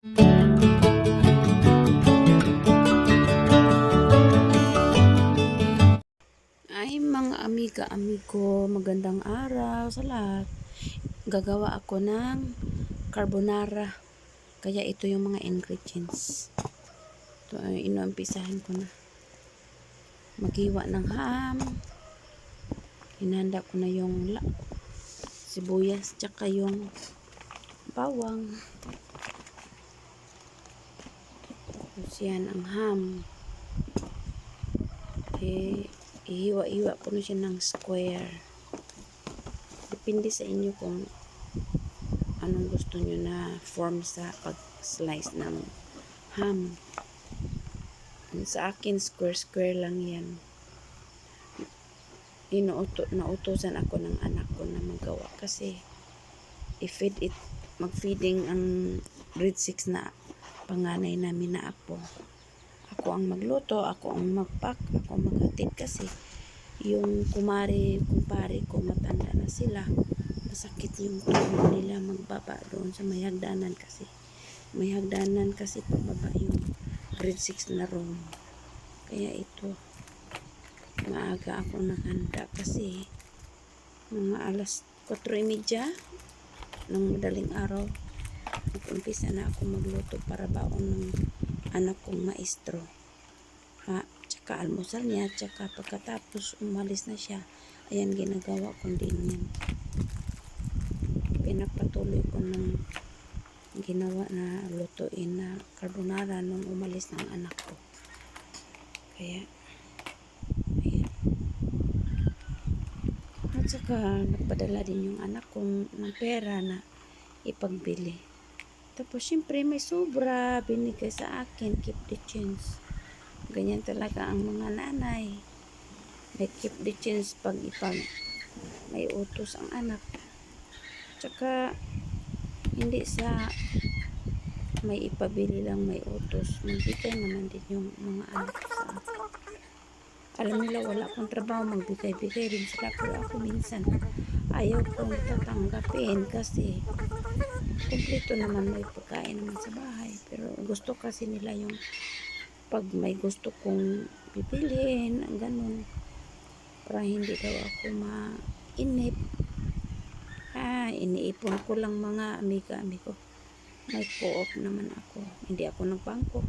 Ay mga amiga-amigo, magandang araw sa lahat. Gagawa ako ng carbonara. Kaya ito yung mga ingredients. Ito ay inuumpisahan ko na. Maghiwa ng ham. Hinanda ko na yung sibuyas tsaka yung bawang. Tapos yan ang ham. Ihiwa-hiwa ko na siya ng square. Depende sa inyo kung anong gusto nyo na form sa pag-slice ng ham. Sa akin, square-square lang yan. Nautusan ako ng anak ko na magawa kasi mag-feeding ang grade 6 na panganay namin na apo. Ako ang magluto, ako ang mag-pack, ako ang maghatid kasi yung kumpare ko matanda na sila. Masakit yung tulong nila magbaba doon sa may hagdanan kasi. May hagdanan kasi pababa yung grade 6 na room. Kaya ito, maaga ako naghanda kasi mga alas 4:30 ng madaling araw. Nag-umpisa na ako magluto para baon ng anak kong maestro. Tsaka almusal niya, tsaka pagkatapos umalis na siya, ayan ginagawa ko din yan. Pinapatuloy ko ng ginawa na lutuin na carbonara nung umalis ng anak ko. Kaya, ayan. At saka, nagpadala din yung anak ko ng pera na ipagbili. Tapos, syempre, may sobra binigay sa akin, keep the change. Ganyan talaga ang mga nanay. May keep the change pag may utos ang anak. Tsaka, hindi sa may ipabili lang may utos. Magbigay naman din yung mga anak sa akin. Alam nila wala akong trabaho, magbigay-bigay rin sila. Pero ako minsan, ayaw kong tatanggapin kasi kumpleto naman, may pagkain naman sa bahay. Pero gusto kasi nila yung pag may gusto kong bibilhin, ganun. Para hindi daw ako mainip. Iniipon ko lang mga amiga-amigo. May co-op naman ako. Hindi ako nagbangko.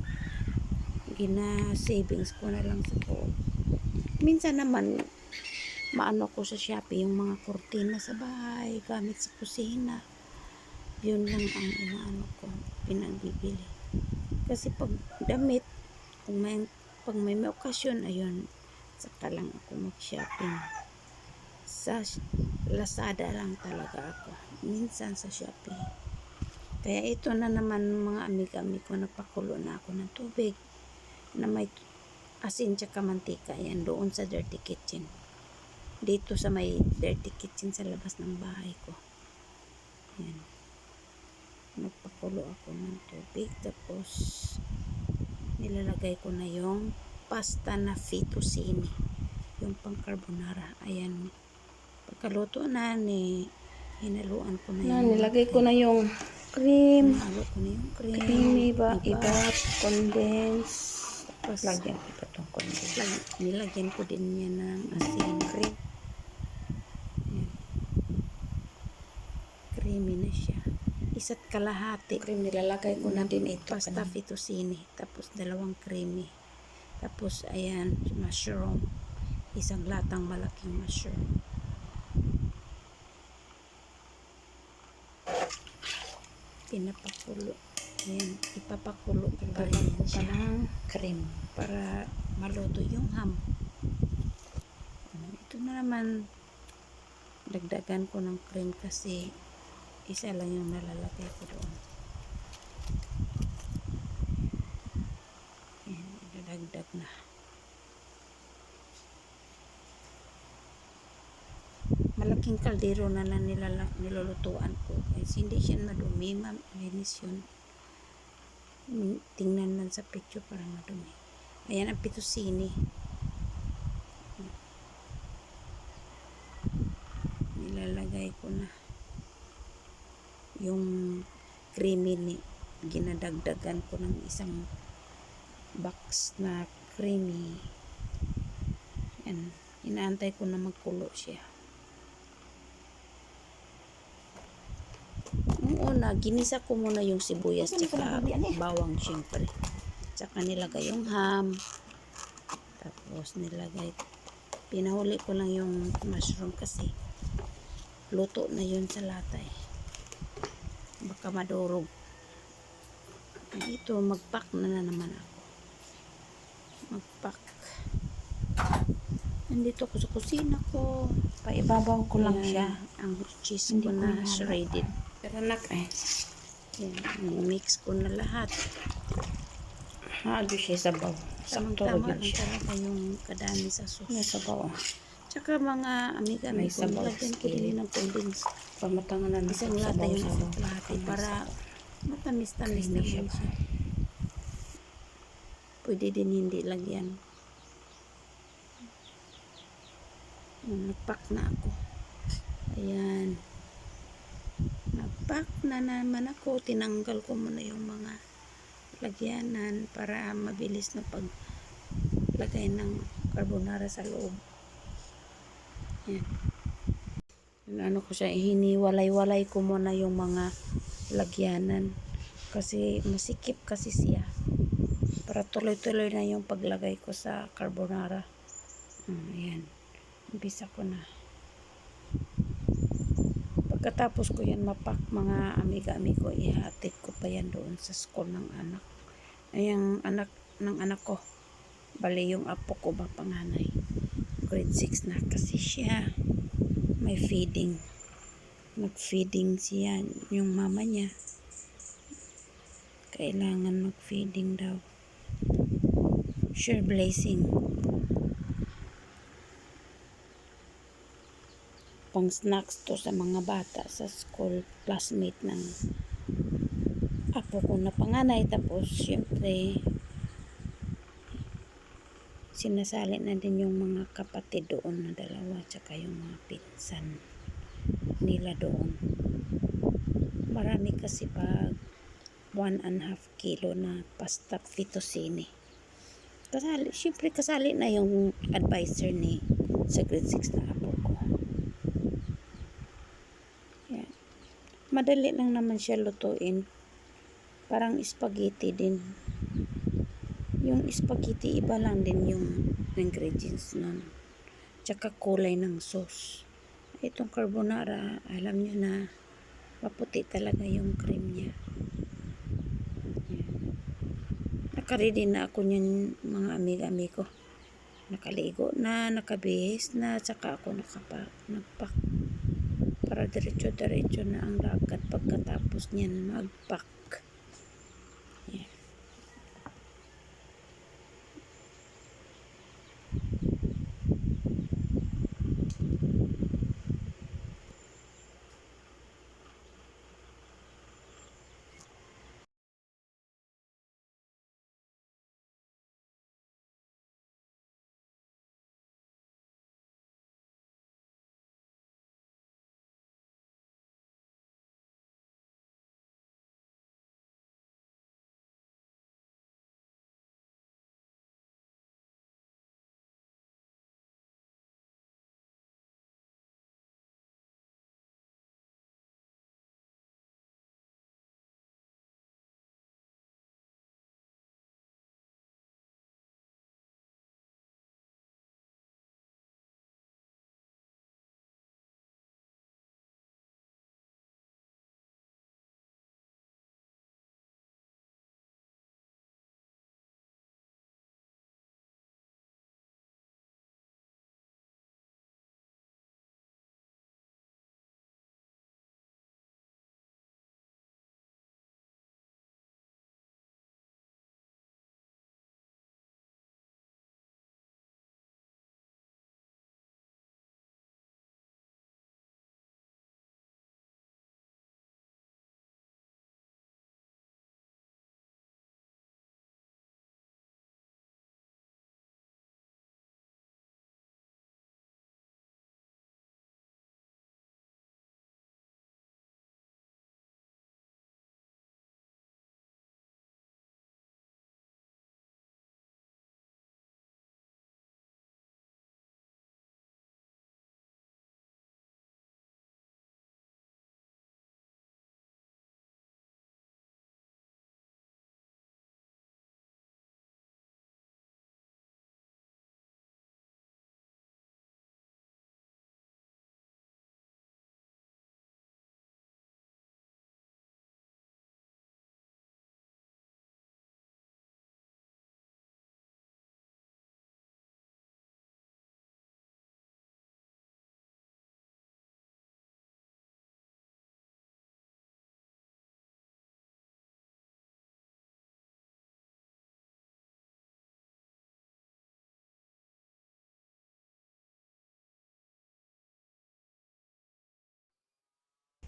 Savings ko na lang sa co-op. Minsan naman, maano ko sa Shopee yung mga kurtina sa bahay, gamit sa kusina. Yun lang ang inaano ko, pinagbibili. Kasi pag damit, pag may okasyon, ayun, saka lang ako mag-shopping. Sa Lazada lang talaga ako. Minsan sa Shopee. Kaya ito na naman mga amiga-amigo, nagpakulo na ako ng tubig na may asin tsaka mantika. Yan doon sa dirty kitchen. Dito sa may dirty kitchen sa labas ng bahay ko. Yan. Nagpakulo ako ng tubig. Tapos nilalagay ko na yung pasta na fettuccine. Yung pang carbonara. Ayan. Pagkaluto na hinaluan ko na yung Nilagay ko na yung cream. Hinalo ko na yung cream. Cream, iba, condense. Tapos, Lagyan ko pa itong condense. nilagyan ko din yan ng asin. Cream. Ayan. Creamy na siya. Isa't kalahati. Cream, nilalagay ko na din ito. Pasta fettuccine. Tapos, 2 creamy. Tapos, ayan, mushroom. Isang latang malaking mushroom. Pinapakulo. Ayan, ipapakulo ko pa rin siya ng cream para maluto yung ham. Ito na naman, dagdagan ko ng cream kasi isa lang yung nalalagay ko doon. Ayan, idadagdag na. Malaking kaldero na nilulutuan ko. Kasi hindi siya madumi, malinis yun. Tingnan man sa picture para madumi. Ayan ang fettuccine. Nilalagay ko na yung creamy ginadagdagan ko ng isang box na creamy. Yan. Inaantay ko na magkulo siya. Nung una, ginisa ko muna yung sibuyas tsaka bawang syempre. Tsaka nilagay yung ham. Tapos pinahuli ko lang yung mushroom kasi luto na yun sa latay. Baka madurog. Dito, mag-pack na naman ako. Mag-pack. Nandito ako sa kusina ko. Paibabaw ko lang Ayan, siya. ang cheese Hindi ko ko na ihalo. shredded. Pero nak Yan, mix ko na lahat. Haado siya sa baw. Sakto ra Tamang-tama gyud lang siya. talaga yung kadami sa May sauce. sabaw. Tsaka mga amiga May ko, sabaw, nilagyan ko skill. din ng condense. Pamatangan na Isang lata yung isang kalahati para matamis-tamis Creamy naman siya. siya. Pwede din hindi lagyan. Nag-pack na ako. Ayan. Nag-pack na naman ako. Tinanggal ko muna yung mga lagyanan para mabilis na paglagay ng carbonara sa loob. Yan. Ano ko siya, hiniwalay-walay ko muna yung mga lagyanan kasi masikip kasi siya para tuloy-tuloy na yung paglagay ko sa carbonara. Ayan. Umpisa ko na. Pagkatapos ko yan mapak mga amiga-amigo, ihatid ko pa yan doon sa school ng anak. Ay, ang anak ng anak ko. Bali yung apo ko ba panganay. Grade 6 na kasi siya. May feeding. Nag-feeding siya. Yung mama niya. Kailangan mag-feeding daw. Sure blessing. Pang snacks to sa mga bata sa school, classmate ng apo ko na panganay. Tapos syempre sinasali na din yung mga kapatid doon na dalawa tsaka yung mga pinsan nila doon. Marami kasi pag 1.5 kilo na pasta fettuccine. Syempre kasali na yung advisor ni sa grade 6 na apo ko. Yan. Madali lang naman siya lutuin. Parang spaghetti din. Yung spaghetti iba lang din yung ingredients nun. Tsaka kulay ng sauce. Itong carbonara, alam nyo na maputi talaga yung cream niya. Nakaready na ako niyan mga amiga-amigo. Nakaligo na, nakabihis na, tsaka ako nagpack. Para diretso-diretso na ang lakad pagkatapos niyan magpack.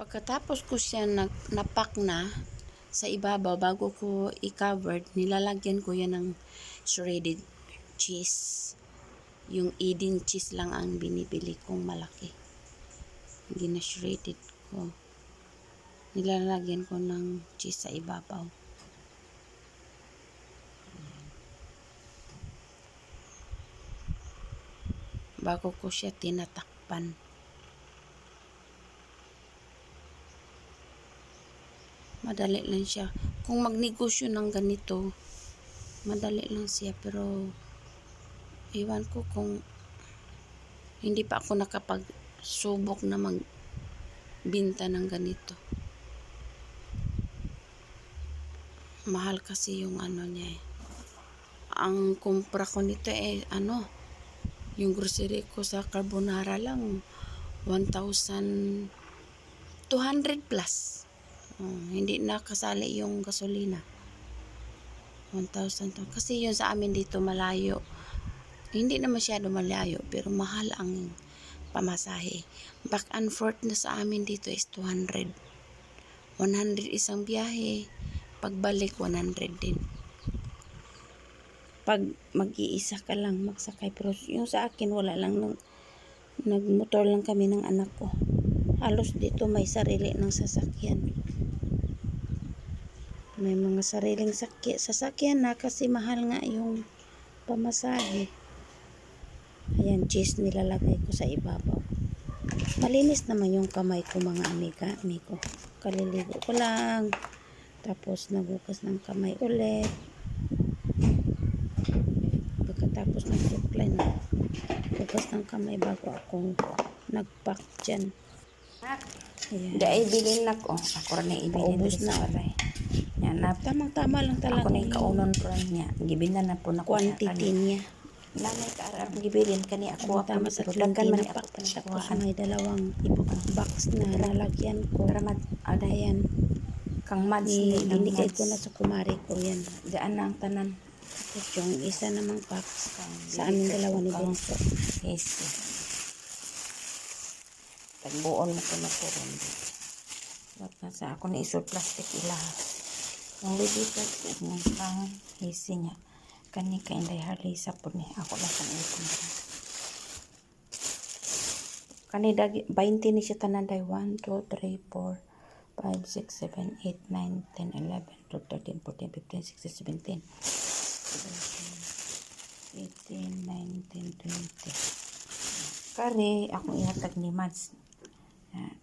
Pagkatapos ko siya napak na sa ibabaw, bago ko i-covered, nilalagyan ko yan ng shredded cheese. Yung Eden cheese lang ang binibili kong malaki. Hindi na shredded ko. Nilalagyan ko ng cheese sa ibabaw. Bago ko siya tinatakpan. Madali lang siya. Kung magnegosyo ng ganito, madali lang siya. Pero, iwan ko kung hindi pa ako nakapagsubok na magbinta ng ganito. Mahal kasi yung ano niya eh. Ang kumpra ko nito eh, yung grocery ko sa carbonara lang, 1,200 plus. Hindi na kasali yung gasolina. 1,000 to. Kasi yun sa amin dito malayo. Hindi na masyado malayo, pero mahal ang pamasahe. Back and forth na sa amin dito is 200. 100 isang biyahe. Pagbalik, 100 din. Pag mag-iisa ka lang magsakay. Pero yung sa akin, wala lang. Nagmotor lang kami ng anak ko. Halos dito may sarili ng sasakyan. May mga sariling sasakyan na kasi mahal nga yung pamasahe. Ayan, cheese nilalagay ko sa ibabaw. Malinis naman yung kamay ko, mga amigo. Kaliligo ko lang. Tapos nagugas ng kamay ulit. Pagkatapos nag-supply na gugas ng kamay bago ako nag-pack dyan. Ayan. Dahil bilin na ko. Ako rin ibilin Paubos na. Yan na. Tamang-tama lang talaga. Ako na yung kaunon ko niya. Gibinan na po na ko. Quantity niya. Lamay ka arap gibilin kani ako. Tama sa Dagkan man tinapak. ako Tapos panakuhaan. may dalawang box na nalagyan ko. Para Ayan. kang mads Binigay ko na sa kumari ko yan. Diyan na ang tanan. Tapos yung isa namang box sa amin dalawa ni Benso. Yes. Tagbuon mo ko na po ron. Wat na sa ako ni isod plastic ilaha. Yung lady plastic mo pang hisi niya. Kani ka inday hali sa po ni. Ako lang sa ikon. Kani 20 ni siya tanan day 1, 2, 3, 4, 5, 6, 7, 8, 9, 10, 11, 12, 13, 14, 15, 16, 17, 18, 19, 20. Kari, akong ihatag ni Mads.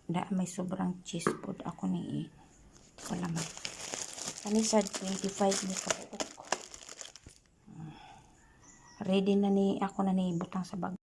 May sobrang cheese food ako ni wala man. Kani sa 25 ni kabuok. Ready na ni ako na ni butang sa bag.